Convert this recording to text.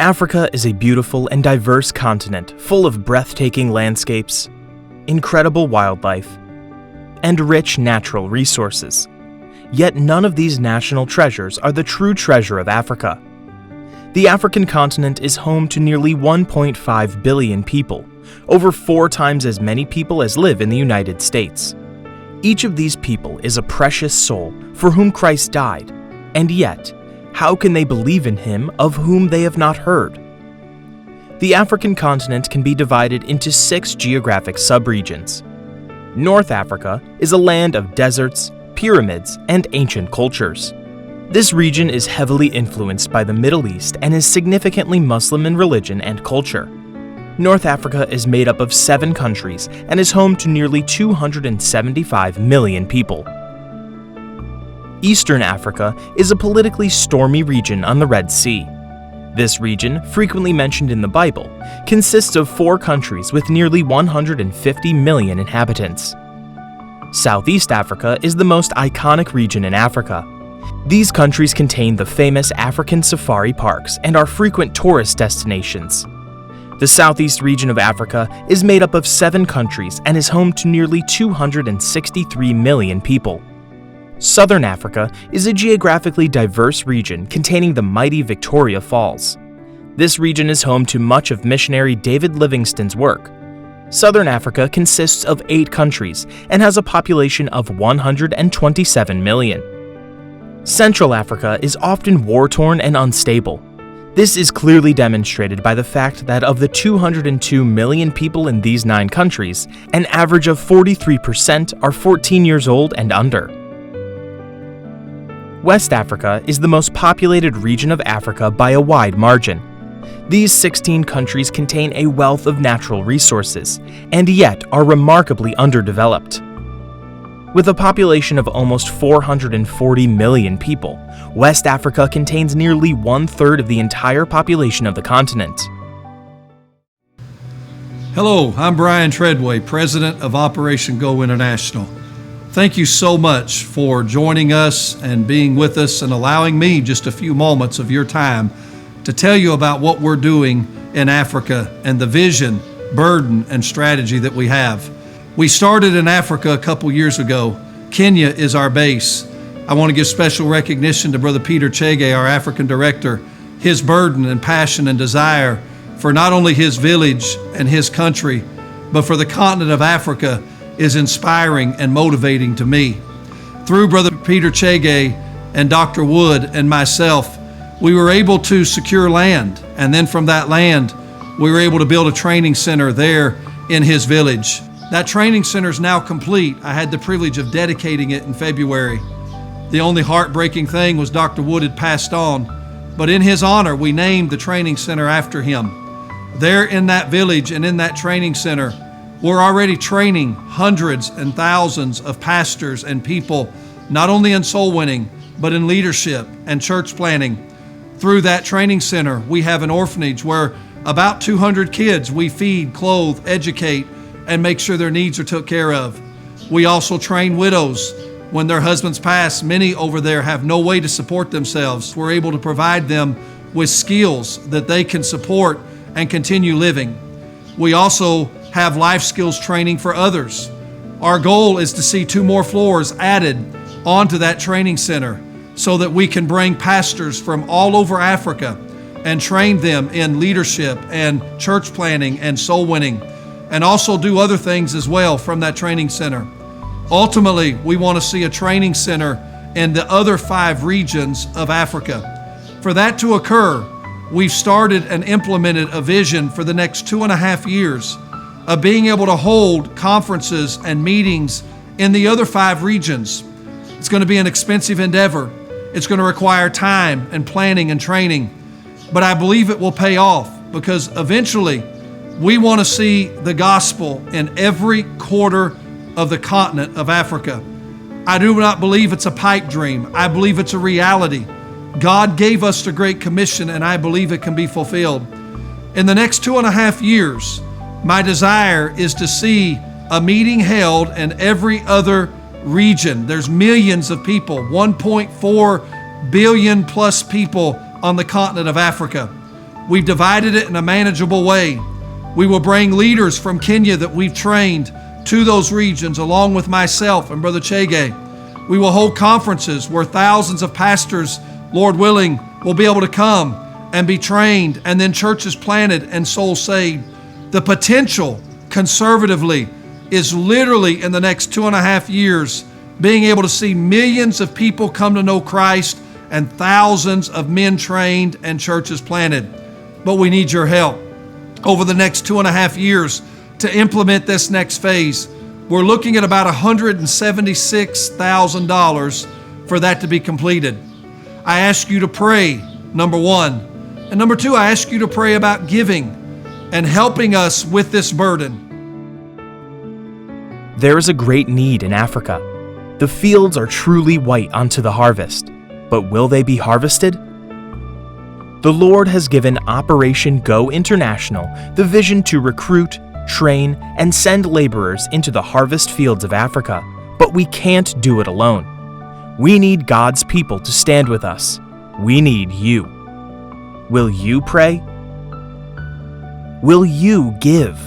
Africa is a beautiful and diverse continent full of breathtaking landscapes, incredible wildlife, and rich natural resources. Yet none of these national treasures are the true treasure of Africa. The African continent is home to nearly 1.5 billion people, over 4 times as many people as live in the United States. Each of these people is a precious soul for whom Christ died, and yet, how can they believe in him of whom they have not heard? The African continent can be divided into 6 geographic subregions. North Africa is a land of deserts, pyramids, and ancient cultures. This region is heavily influenced by the Middle East and is significantly Muslim in religion and culture. North Africa is made up of 7 countries and is home to nearly 275 million people. Eastern Africa is a politically stormy region on the Red Sea. This region, frequently mentioned in the Bible, consists of 4 countries with nearly 150 million inhabitants. Southeast Africa is the most iconic region in Africa. These countries contain the famous African safari parks and are frequent tourist destinations. The southeast region of Africa is made up of 7 countries and is home to nearly 263 million people. Southern Africa is a geographically diverse region containing the mighty Victoria Falls. This region is home to much of missionary David Livingstone's work. Southern Africa consists of 8 countries and has a population of 127 million. Central Africa is often war-torn and unstable. This is clearly demonstrated by the fact that of the 202 million people in these 9 countries, an average of 43% are 14 years old and under. West Africa is the most populated region of Africa by a wide margin. These 16 countries contain a wealth of natural resources, and yet are remarkably underdeveloped. With a population of almost 440 million people, West Africa contains nearly 1/3 of the entire population of the continent. Hello, I'm Brian Treadway, President of Operation Go International. Thank you so much for joining us and being with us and allowing me just a few moments of your time to tell you about what we're doing in Africa and the vision, burden, and strategy that we have. We started in Africa a couple years ago. Kenya is our base. I want to give special recognition to Brother Peter Chege, our African director. His burden and passion and desire for not only his village and his country, but for the continent of Africa is inspiring and motivating to me. Through Brother Peter Chege and Dr. Wood and myself, we were able to secure land. And then from that land, we were able to build a training center there in his village. That training center is now complete. I had the privilege of dedicating it in February. The only heartbreaking thing was Dr. Wood had passed on, but in his honor, we named the training center after him. There in that village and in that training center, we're already training hundreds and thousands of pastors and people, not only in soul winning, but in leadership and church planning. Through that training center, we have an orphanage where about 200 kids we feed, clothe, educate, and make sure their needs are took care of. We also train widows. When their husbands pass, many over there have no way to support themselves. We're able to provide them with skills that they can support and continue living. We also have life skills training for others. Our goal is to see 2 more floors added onto that training center so that we can bring pastors from all over Africa and train them in leadership and church planning and soul winning, and also do other things as well from that training center. Ultimately, we want to see a training center in the other 5 regions of Africa. For that to occur, we've started and implemented a vision for the next 2.5 years of being able to hold conferences and meetings in the other 5 regions. It's going to be an expensive endeavor. It's going to require time and planning and training, but I believe it will pay off because eventually we want to see the gospel in every quarter of the continent of Africa. I do not believe it's a pipe dream. I believe it's a reality. God gave us the Great Commission, and I believe it can be fulfilled. In the next 2.5 years, my desire is to see a meeting held in every other region. There's millions of people, 1.4 billion plus people on the continent of Africa. We've divided it in a manageable way. We will bring leaders from Kenya that we've trained to those regions, along with myself and Brother Chege. We will hold conferences where thousands of pastors, Lord willing, will be able to come and be trained, and then churches planted and souls saved. The potential, conservatively, is literally in the next 2.5 years being able to see millions of people come to know Christ and thousands of men trained and churches planted. But we need your help. Over the next 2.5 years to implement this next phase, we're looking at about $176,000 for that to be completed. I ask you to pray, number one. And number two, I ask you to pray about giving and helping us with this burden. There is a great need in Africa. The fields are truly white unto the harvest, but will they be harvested? The Lord has given Operation Go International the vision to recruit, train, and send laborers into the harvest fields of Africa, but we can't do it alone. We need God's people to stand with us. We need you. Will you pray? Will you give?